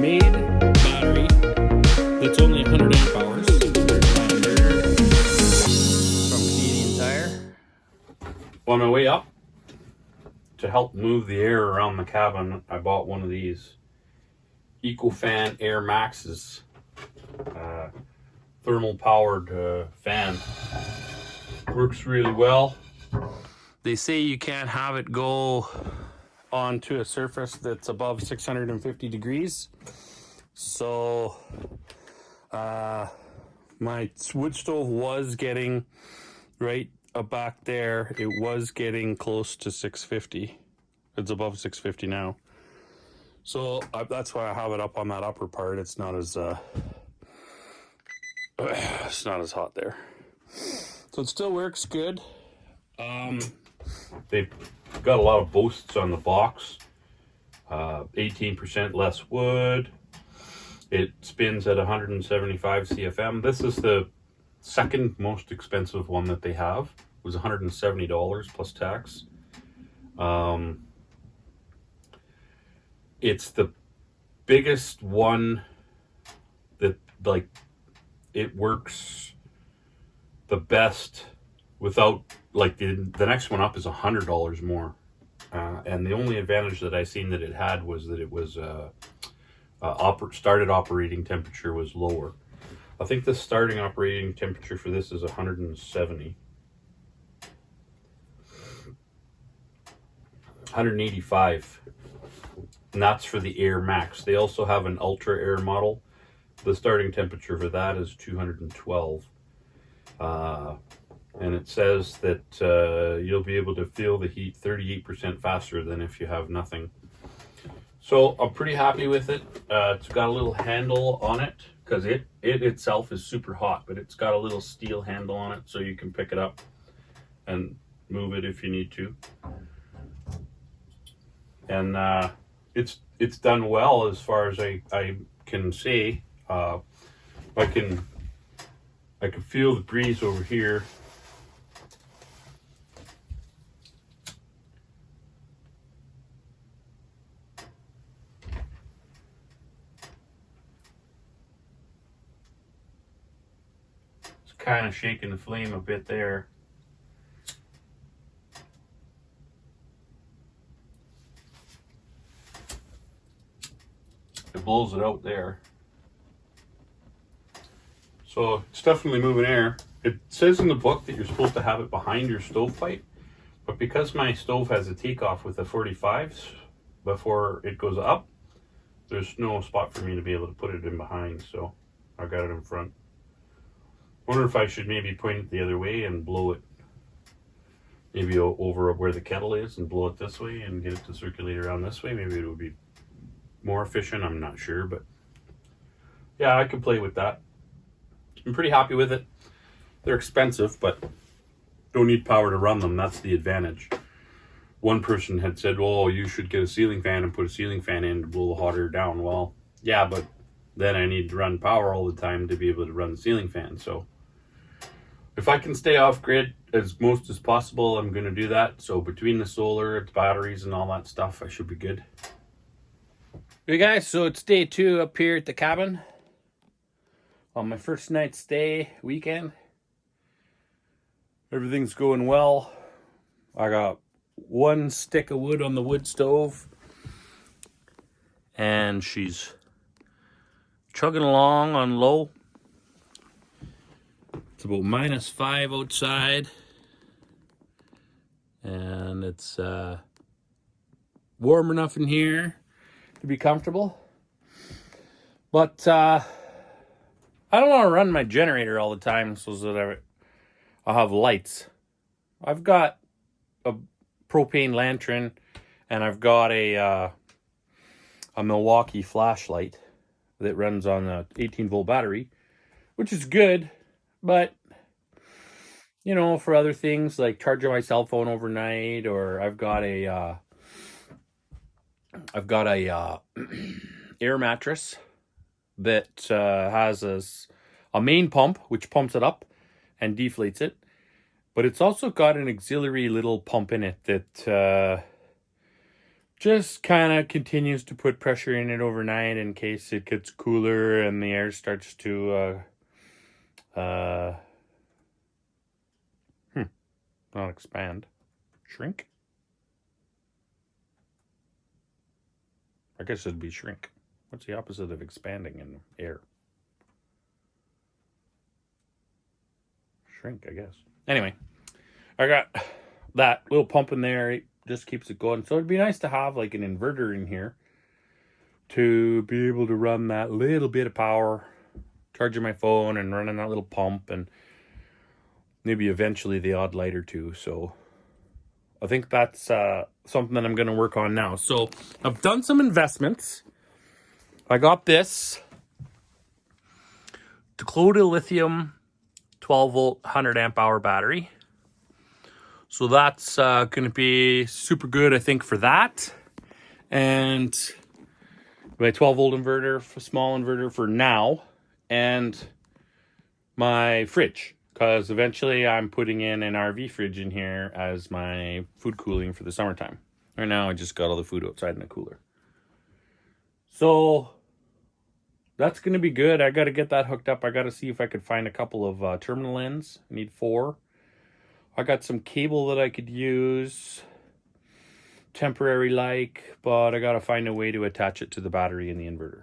made battery that's only 100 amp hours. From Canadian Tire. On my way up, to help move the air around the cabin, I bought one of these ECOFan AIRMAXs, thermal powered fan. Works really well. They say you can't have it go onto a surface that's above 650 degrees. So my wood stove was getting right back there. It was getting close to 650. It's above 650 now. So that's why I have it up on that upper part. It's not as hot there. So it still works good. They've got a lot of boasts on the box. 18% less wood. It spins at 175 CFM. This is the second most expensive one that they have. It was $170 plus tax. It's the biggest one that, like, it works the best without, like, the next one up is $100 more. And the only advantage that I seen that it had was that it was started operating temperature was lower. I think the starting operating temperature for this is 170. 185. And that's for the AIRMAX. They also have an Ultra Air model. The starting temperature for that is 212. And it says that you'll be able to feel the heat 38% faster than if you have nothing. So I'm pretty happy with it. It's got a little handle on it because it itself is super hot, but it's got a little steel handle on it so you can pick it up and move it if you need to. And it's done well as far as I can say. I can feel the breeze over here. It's kind of shaking the flame a bit there. It blows it out there. So it's definitely moving air. It says in the book that you're supposed to have it behind your stovepipe, but because my stove has a takeoff with the 45s before it goes up, there's no spot for me to be able to put it in behind, so I got it in front. Wonder if I should maybe point it the other way and blow it maybe over where the kettle is and blow it this way and get it to circulate around this way. Maybe it would be more efficient, I'm not sure, but yeah, I could play with that. I'm pretty happy with it. They're expensive, but don't need power to run them. That's the advantage. One person had said, well, you should get a ceiling fan and put a ceiling fan in to blow the hot air down. Well, yeah, but then I need to run power all the time to be able to run the ceiling fan. So if I can stay off grid as most as possible, I'm going to do that. So between the solar, the batteries, and all that stuff, I should be good. Hey guys, so it's day 2 up here at the cabin. On my first night stay weekend. Everything's going well. I got one stick of wood on the wood stove. And she's chugging along on low. It's about -5 outside. And it's warm enough in here to be comfortable. But I don't want to run my generator all the time so that I'll have lights. I've got a propane lantern and I've got a Milwaukee flashlight that runs on a 18-volt battery, which is good, but you know, for other things like charging my cell phone overnight, or I've got a air mattress that has a main pump which pumps it up and deflates it, but it's also got an auxiliary little pump in it that just kind of continues to put pressure in it overnight in case it gets cooler and the air starts to not expand, shrink. I guess it'd be shrink. What's the opposite of expanding in air? Shrink, I guess. Anyway, I got that little pump in there. It just keeps it going. So it'd be nice to have like an inverter in here to be able to run that little bit of power, charging my phone and running that little pump, and maybe eventually the odd light or two. So I think that's something that I'm going to work on now. So I've done some investments. I got this Dakota lithium 12 volt 100 amp hour battery. So that's going to be super good, I think, for that. And my 12 volt inverter, small inverter for now, and my fridge, because eventually I'm putting in an RV fridge in here as my food cooling for the summertime. Right now I just got all the food outside in a cooler. So that's going to be good. I got to get that hooked up. I got to see if I could find a couple of terminal ends. I need 4. I got some cable that I could use, temporary like, but I got to find a way to attach it to the battery in the inverter.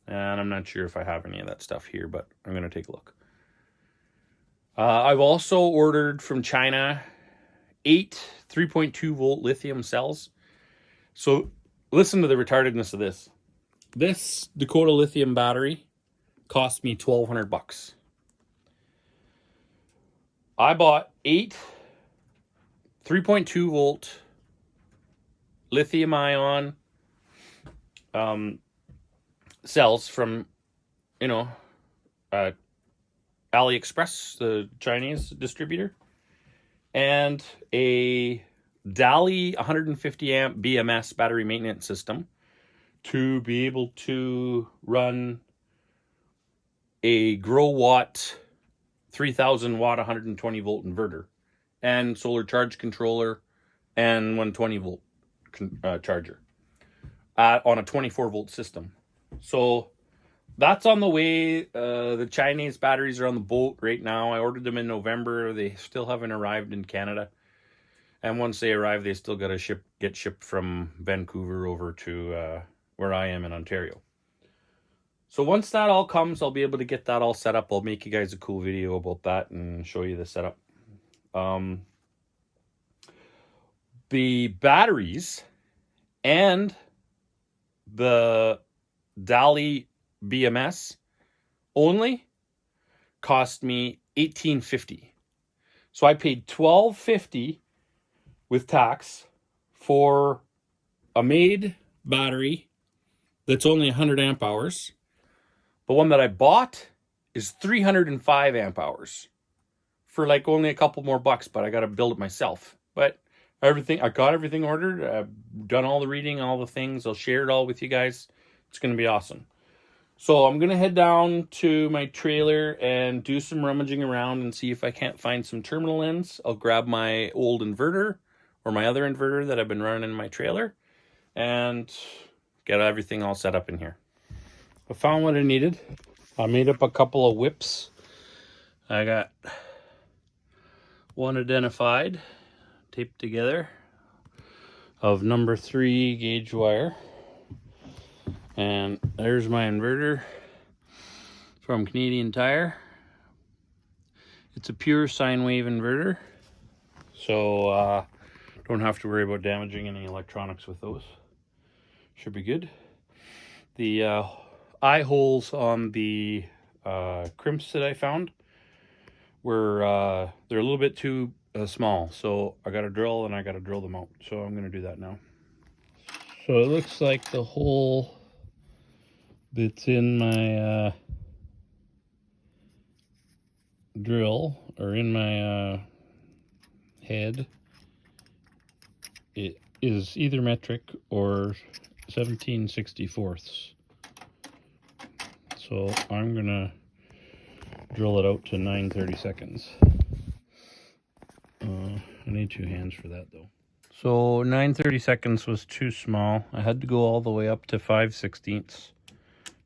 And I'm not sure if I have any of that stuff here, but I'm going to take a look. I've also ordered from China 8 3.2 volt lithium cells. So listen to the retardedness of this. This Dakota lithium battery cost me $1,200. I bought 8 3.2 volt lithium ion cells from, AliExpress, the Chinese distributor, and a Dali 150 amp BMS battery maintenance system to be able to run a Grow Watt 3000 watt 120 volt inverter and solar charge controller and 120 volt charger on a 24 volt system. So that's on the way. The Chinese batteries are on the boat right now. I ordered them in November. They still haven't arrived in Canada. And once they arrive, they still got to get shipped from Vancouver over to where I am in Ontario. So once that all comes, I'll be able to get that all set up. I'll make you guys a cool video about that and show you the setup. The batteries and the Dali BMS only cost me $1,850. So I paid $1,250 with tax for a made battery that's only 100 amp hours. The one that I bought is 305 amp hours for like only a couple more bucks, but I got to build it myself. But I got everything ordered. I've done all the reading, all the things. I'll share it all with you guys. It's going to be awesome. So I'm going to head down to my trailer and do some rummaging around and see if I can't find some terminal ends. I'll grab my old inverter or my other inverter that I've been running in my trailer and get everything all set up in here. I found what I needed. I made up a couple of whips. I got one identified, taped together, of number 3 gauge wire. And there's my inverter from Canadian Tire. It's a pure sine wave inverter, so don't have to worry about damaging any electronics with those. Should be good. The eye holes on the crimps that I found were they're a little bit too small, so I got a drill and I got to drill them out. So I'm going to do that now. So it looks like the hole that's in my drill, or in my head, it is either metric or 17/64. So I'm gonna drill it out to 9/32. I need 2 hands for that though. So 9/32 was too small. I had to go all the way up to 5/16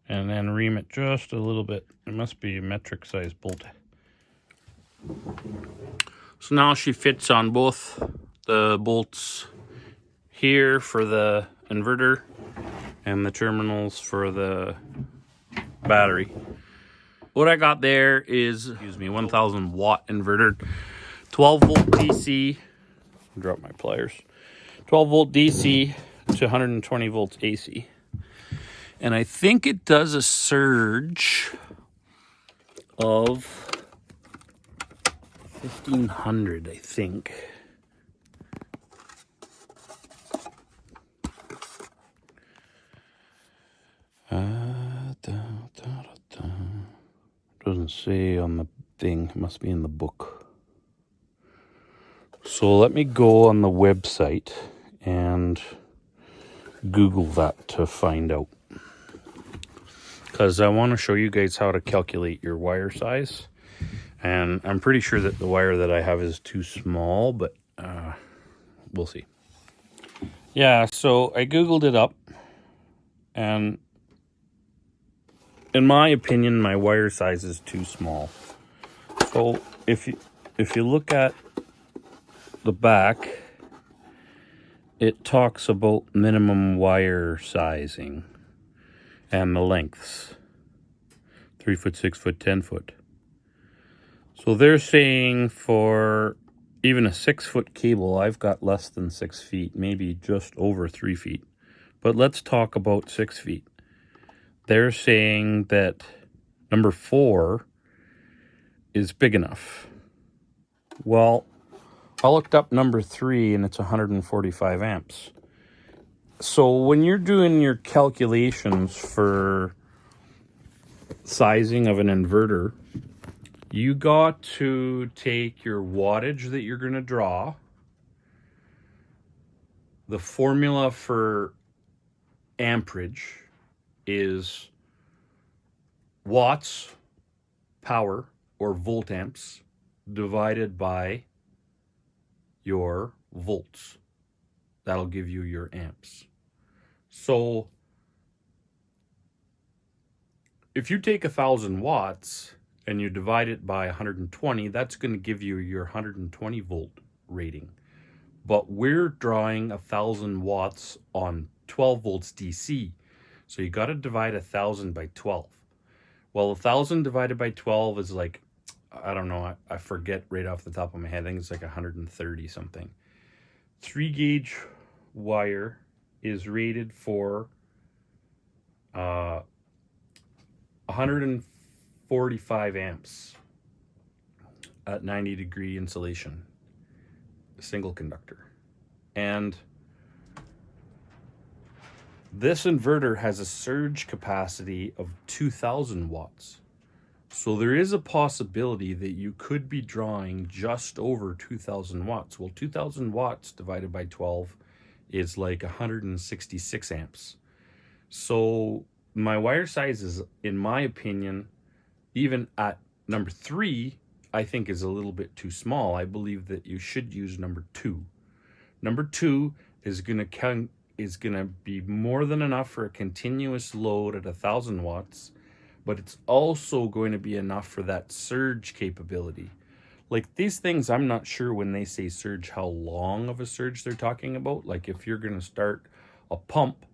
and then ream it just a little bit. It must be a metric size bolt. So now she fits on both the bolts here for the inverter and the terminals for the battery. What I got there is, 1000 watt inverter, 12 volt DC, drop my pliers, 12 volt DC to 120 volts AC. And I think it does a surge of 1500, I think. Doesn't say on the thing, it must be in the book. So let me go on the website and Google that to find out. Because I want to show you guys how to calculate your wire size. And I'm pretty sure that the wire that I have is too small, but we'll see. Yeah, so I Googled it up, and in my opinion, my wire size is too small. So if you look at the back, it talks about minimum wire sizing and the lengths. 3 foot, 6 foot, 10 foot. So they're saying for even a 6 foot cable, I've got less than 6 feet, maybe just over 3 feet. But let's talk about 6 feet. They're saying that number 4 is big enough. Well, I looked up number 3 and it's 145 amps. So when you're doing your calculations for sizing of an inverter, you got to take your wattage that you're going to draw. The formula for amperage is watts power or volt amps divided by your volts. That'll give you your amps. So if you take 1000 watts and you divide it by 120, that's going to give you your 120 volt rating. But we're drawing 1000 watts on 12 volts DC. So you got to divide 1000 by 12. Well, 1000 divided by 12 is like, I don't know, I forget right off the top of my head. I think it's like 130 something. 3 gauge wire is rated for 145 amps at 90 degree insulation, single conductor. And this inverter has a surge capacity of 2000 watts. So there is a possibility that you could be drawing just over 2000 watts. Well, 2000 watts divided by 12 is like 166 amps. So my wire size is, in my opinion, even at number 3, I think is a little bit too small. I believe that you should use number 2. Number 2 is going to be more than enough for a continuous load at 1000 watts, but it's also going to be enough for that surge capability. Like these things, I'm not sure when they say surge how long of a surge they're talking about. Like if you're going to start a pump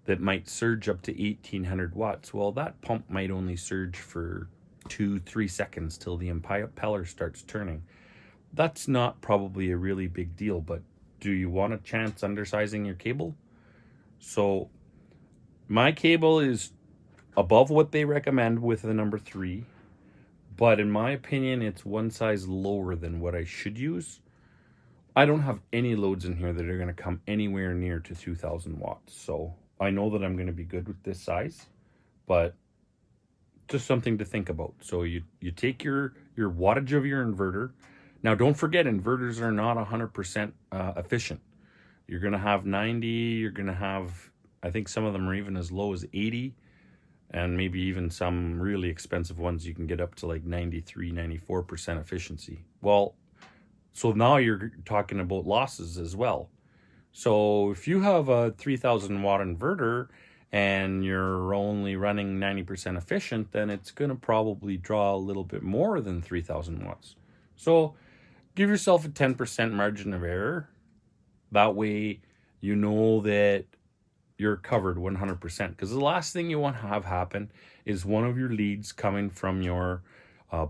that might surge up to 1800 watts, well, that pump might only surge for 2-3 seconds till the impeller starts turning. That's not probably a really big deal, but do you want a chance undersizing your cable? So my cable is above what they recommend with the number 3, but in my opinion, it's one size lower than what I should use. I don't have any loads in here that are going to come anywhere near to 2000 watts. So I know that I'm going to be good with this size, but just something to think about. So you take your wattage of your inverter. Now, don't forget, inverters are not 100% efficient. You're going to have 90, you're going to have, I think some of them are even as low as 80, and maybe even some really expensive ones you can get up to like 93, 94% efficiency. Well, so now you're talking about losses as well. So if you have a 3000 watt inverter and you're only running 90% efficient, then it's going to probably draw a little bit more than 3000 watts. So give yourself a 10% margin of error. That way you know that you're covered 100%. Because the last thing you want to have happen is one of your leads coming from your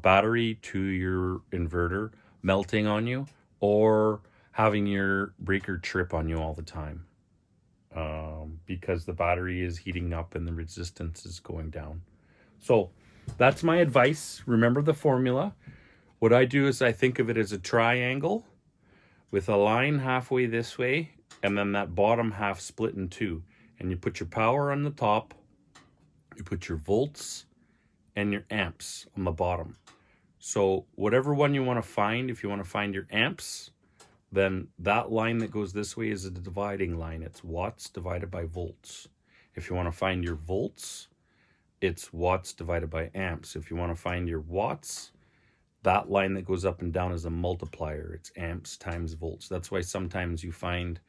battery to your inverter melting on you, or having your breaker trip on you all the time, because the battery is heating up and the resistance is going down. So that's my advice. Remember the formula. What I do is I think of it as a triangle with a line halfway this way, and then that bottom half split in two. And you put your power on the top, you put your volts and your amps on the bottom. So whatever one you want to find, if you want to find your amps, then that line that goes this way is a dividing line. It's watts divided by volts. If you want to find your volts, it's watts divided by amps. If you want to find your watts, that line that goes up and down is a multiplier. It's amps times volts. That's why sometimes you find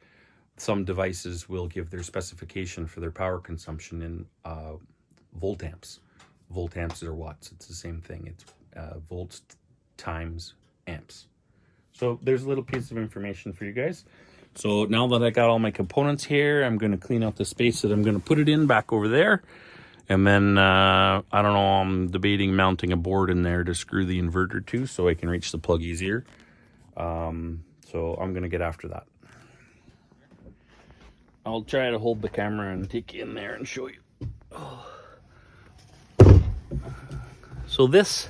some devices will give their specification for their power consumption in volt amps. Volt amps are watts. It's the same thing. It's volts times amps. So there's a little piece of information for you guys. So now that I got all my components here, I'm going to clean out the space that I'm going to put it in back over there. And then, I don't know, I'm debating mounting a board in there to screw the inverter to so I can reach the plug easier. So I'm going to get after that. I'll try to hold the camera and take you in there and show you. Oh. So this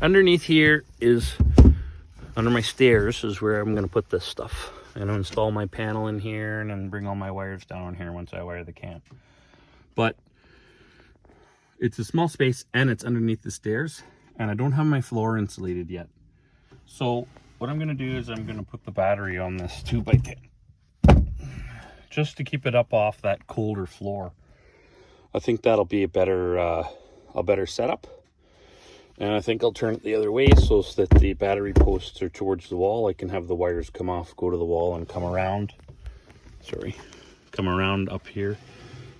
underneath here is, under my stairs, is where I'm going to put this stuff. I'm going to install my panel in here and then bring all my wires down here once I wire the camp. But it's a small space and it's underneath the stairs, and I don't have my floor insulated yet. So what I'm going to do is I'm going to put the battery on this 2x10 just to keep it up off that colder floor. I think that'll be a better setup. And I think I'll turn it the other way so that the battery posts are towards the wall. I can have the wires come off, go to the wall, and come around. Come around up here.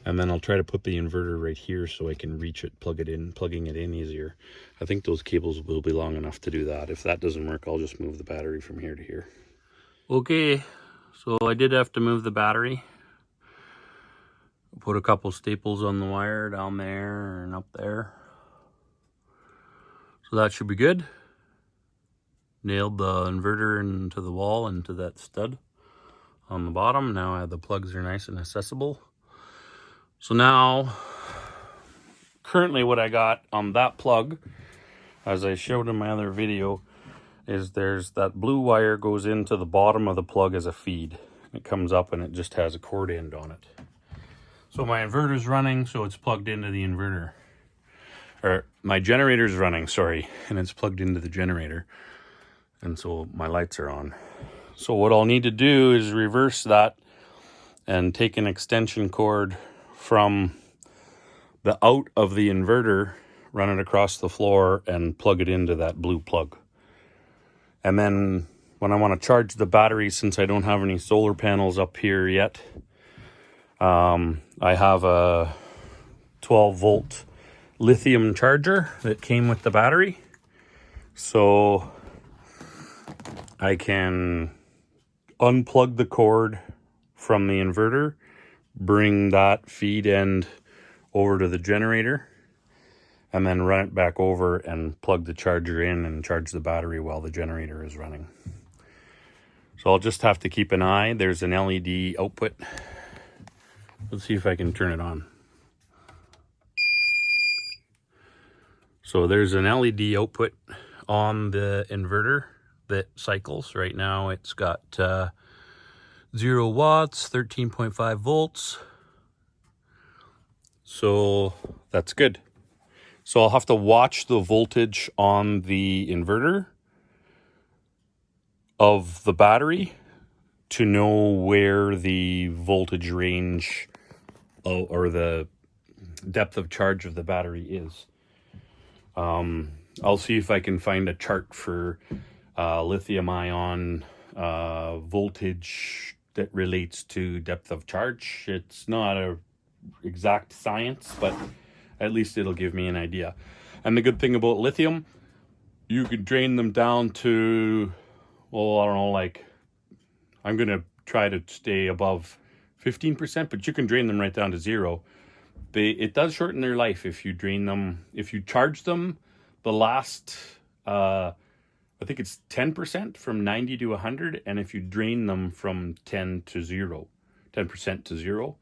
And then I'll try to put the inverter right here so I can reach it, plugging it in easier. I think those cables will be long enough to do that. If that doesn't work, I'll just move the battery from here to here. Okay, so I did have to move the battery. Put a couple staples on the wire down there and up there. So that should be good. Nailed the inverter into the wall, into that stud on the bottom. Now the plugs are nice and accessible. So now, currently what I got on that plug, as I showed in my other video, is there's that blue wire goes into the bottom of the plug as a feed. It comes up and it just has a cord end on it. So my inverter's running, so it's plugged into the inverter. Or my generator's running, sorry, and it's plugged into the generator. And so my lights are on. So what I'll need to do is reverse that and take an extension cord from the out of the inverter, run it across the floor and plug it into that blue plug. And then when I want to charge the battery, since I don't have any solar panels up here yet, I have a 12 volt lithium charger that came with the battery. So I can unplug the cord from the inverter, bring that feed end over to the generator, and then run it back over and plug the charger in and charge the battery while the generator is running. So I'll just have to keep an eye. There's an LED output. Let's see if I can turn it on. So there's an LED output on the inverter that cycles. Right now it's got 0 watts, 13.5 volts. So that's good. So I'll have to watch the voltage on the inverter of the battery to know where the voltage range or the depth of charge of the battery is. I'll see if I can find a chart for lithium ion voltage that relates to depth of charge. It's not a exact science, but at least it'll give me an idea. And the good thing about lithium, you could drain them down to, well, I don't know, like, I'm going to try to stay above 15%, but you can drain them right down to 0. It does shorten their life if you drain them. If you charge them the last, I think it's 10% from 90 to 100, and if you drain them from 10% to 0,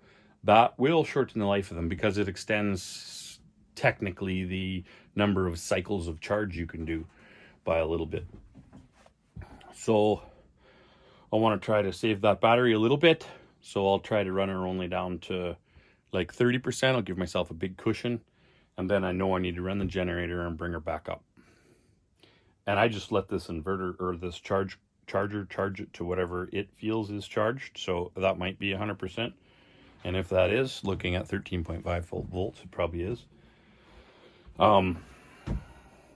that will shorten the life of them because it extends technically the number of cycles of charge you can do by a little bit. So I want to try to save that battery a little bit. So I'll try to run her only down to like 30%. I'll give myself a big cushion. And then I know I need to run the generator and bring her back up. And I just let this inverter or this charger charge it to whatever it feels is charged. So that might be 100%. And if that is, looking at 13.5 volts, it probably is.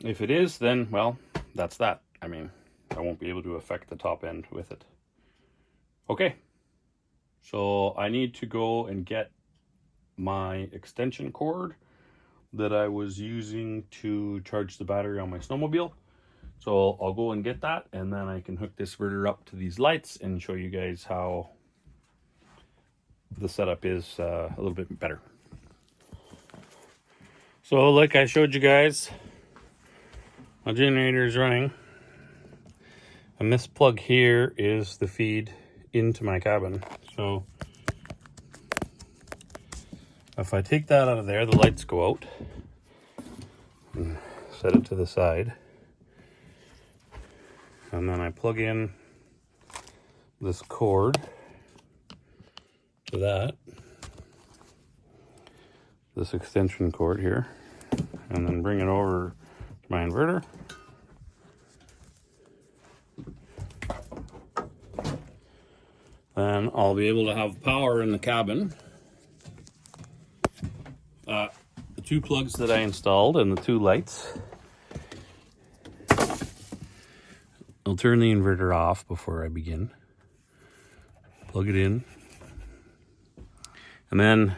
If it is, then, well, that's that. I mean, I won't be able to affect the top end with it. Okay. So I need to go and get my extension cord that I was using to charge the battery on my snowmobile. So I'll go and get that, and then I can hook this inverter up to these lights and show you guys how the setup is a little bit better. So like I showed you guys, my generator is running, and this plug here is the feed into my cabin. So if I take that out of there, the lights go out. And set it to the side. And then I plug in this cord to that. This extension cord here. And then bring it over to my inverter. Then I'll be able to have power in the cabin. The 2 plugs that I installed and the 2 lights. I'll turn the inverter off before I begin. Plug it in. And then,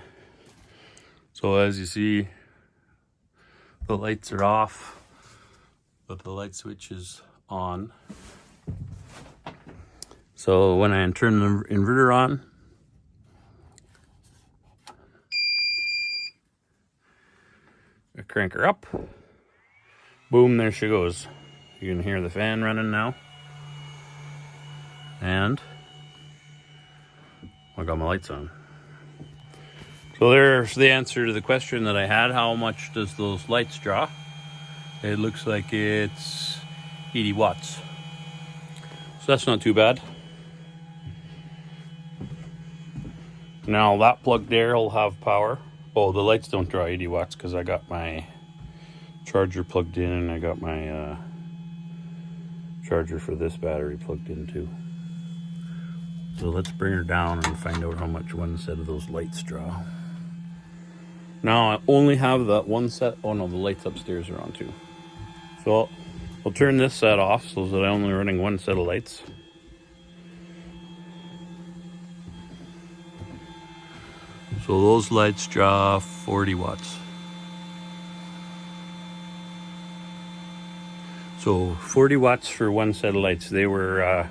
so as you see, the lights are off, but the light switch is on. So when I turn the inverter on, I crank her up. Boom, there she goes. You can hear the fan running now. And I got my lights on. So there's the answer to the question that I had. How much does those lights draw? It looks like it's 80 watts. So that's not too bad. Now that plug there will have power. Oh, the lights don't draw 80 watts because I got my charger plugged in and I got my charger for this battery plugged in too. So let's bring her down and find out how much one set of those lights draw. Now I only have that one set. Oh no, the lights upstairs are on too. So I'll turn this set off so that I'm only running one set of lights. So those lights draw 40 watts. So 40 watts for one set of lights. They were,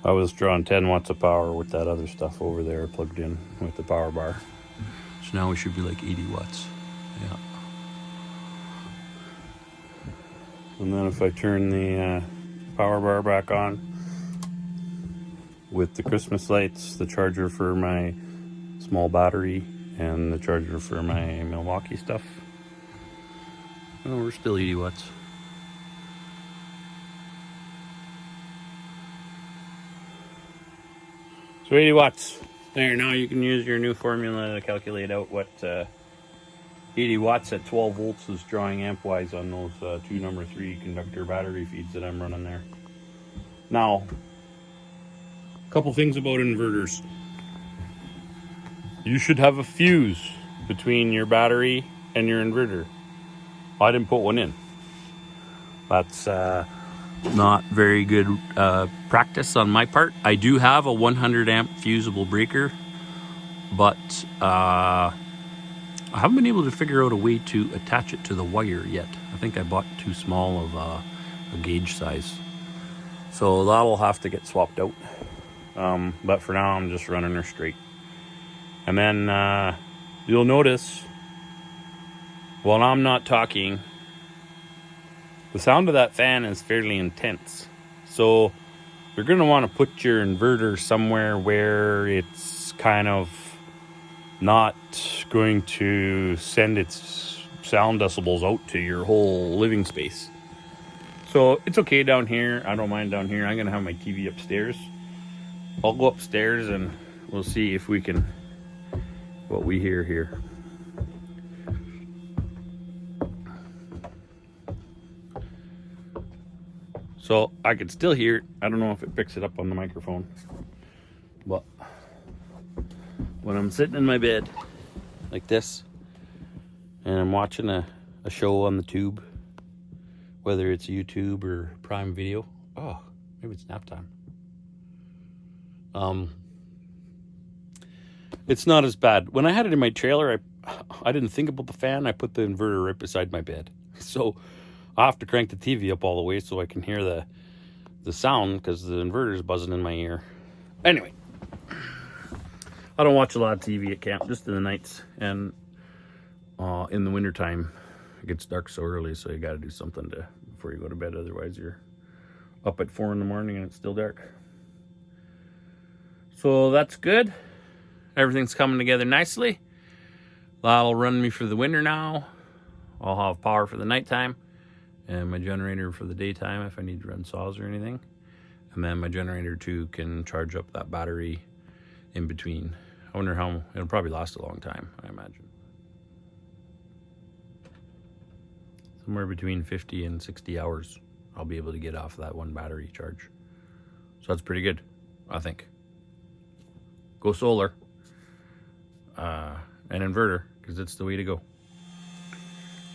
I was drawing 10 watts of power with that other stuff over there plugged in with the power bar. So now we should be like 80 watts. Yeah. And then if I turn the power bar back on, with the Christmas lights, the charger for my small battery, and the charger for my Milwaukee stuff. Oh, we're still 80 watts. So 80 watts. There, now you can use your new formula to calculate out what 80 watts at 12 volts is drawing amp-wise on those 2 number 3 conductor battery feeds that I'm running there. Now, couple things about inverters. You should have a fuse between your battery and your inverter. I didn't put one in. That's Not very good practice on my part. I do have a 100 amp fusible breaker, but I haven't been able to figure out a way to attach it to the wire yet. I think I bought too small of a gauge size. So that'll have to get swapped out. But for now, I'm just running her straight. And then you'll notice, while I'm not talking, the sound of that fan is fairly intense. So you're going to want to put your inverter somewhere where it's kind of not going to send its sound decibels out to your whole living space. So it's okay down here. I don't mind down here. I'm going to have my TV upstairs. I'll go upstairs and we'll see if we can, what we hear here. So I could still hear it. I don't know if it picks it up on the microphone. But when I'm sitting in my bed like this and I'm watching a show on the tube, whether it's YouTube or Prime Video. Oh, maybe it's nap time. It's not as bad. When I had it in my trailer, I didn't think about the fan. I put the inverter right beside my bed. So I have to crank the TV up all the way so I can hear the sound because the inverter is buzzing in my ear. Anyway, I don't watch a lot of TV at camp, just in the nights. And in the wintertime, it gets dark so early, so you got to do something before you go to bed. Otherwise, you're up at 4 in the morning and it's still dark. So that's good. Everything's coming together nicely. That'll run me for the winter now. I'll have power for the nighttime and my generator for the daytime if I need to run saws or anything. And then my generator too can charge up that battery in between. I wonder how, it'll probably last a long time, I imagine. Somewhere between 50 and 60 hours I'll be able to get off that one battery charge. So that's pretty good, I think. Go solar and inverter, because it's the way to go.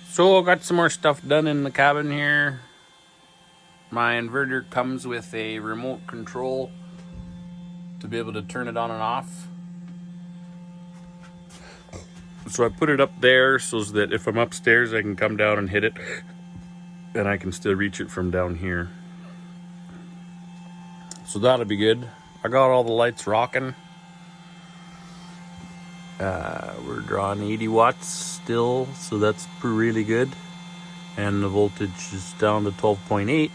So I got some more stuff done in the cabin here. My inverter comes with a remote control to be able to turn it on and off. So I put it up there so that if I'm upstairs I can come down and hit it and I can still reach it from down here. So that'll be good. I got all the lights rocking. We're drawing 80 watts still, so that's really good. And the voltage is down to 12.8.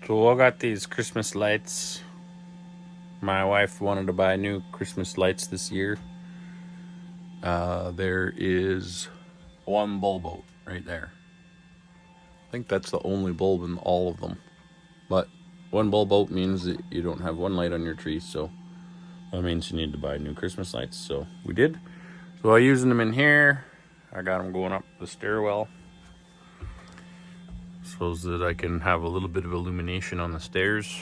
So I got these Christmas lights. My wife wanted to buy new Christmas lights this year. There is one bulb out right there. I think that's the only bulb in all of them. But one bulb out means that you don't have one light on your tree, so that means you need to buy new Christmas lights. So we did. So I'm using them in here. I got them going up the stairwell so that I can have a little bit of illumination on the stairs.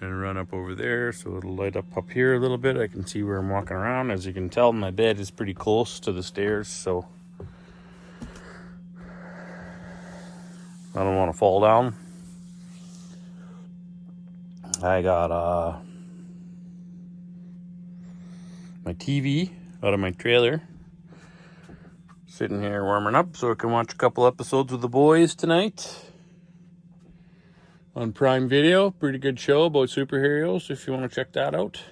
And run up over there so it'll light up here a little bit. I can see where I'm walking around. As you can tell, my bed is pretty close to the stairs, so I don't want to fall down. I got my TV out of my trailer, sitting here warming up so I can watch a couple episodes with the boys tonight on Prime Video. Pretty good show about superheroes if you want to check that out.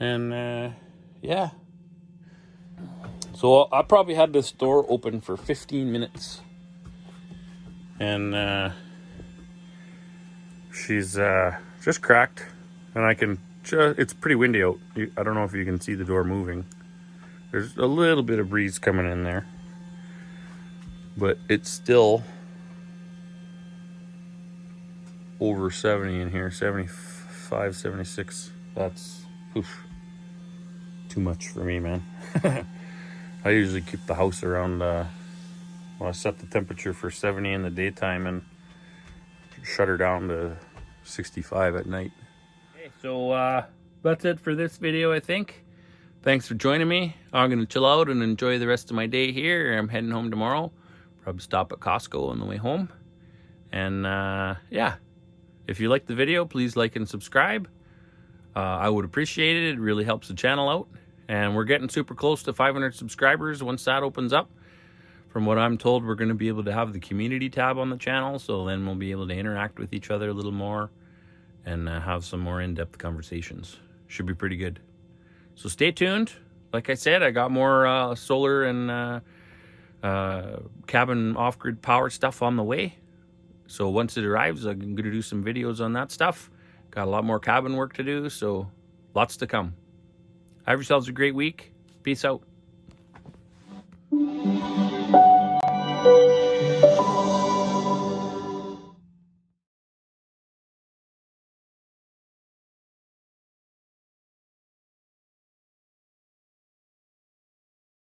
And yeah, so I probably had this door open for 15 minutes and she's just cracked, and I can it's pretty windy out. I don't know if you can see the door moving. There's a little bit of breeze coming in there, but it's still over 70 in here, 75, 76. That's too much for me, man. I usually keep the house around, I set the temperature for 70 in the daytime and shut her down to 65 at night. Okay, so that's it for this video, I think. Thanks for joining me. I'm going to chill out and enjoy the rest of my day here. I'm heading home tomorrow. Probably stop at Costco on the way home. And yeah, if you liked the video, please like and subscribe. I would appreciate it. It really helps the channel out. And we're getting super close to 500 subscribers. Once that opens up, from what I'm told, we're going to be able to have the community tab on the channel. So then we'll be able to interact with each other a little more and have some more in-depth conversations. Should be pretty good. So stay tuned. Like I said, I got more solar and cabin off-grid power stuff on the way. So once it arrives, I'm going to do some videos on that stuff. Got a lot more cabin work to do, so lots to come. Have yourselves a great week. Peace out.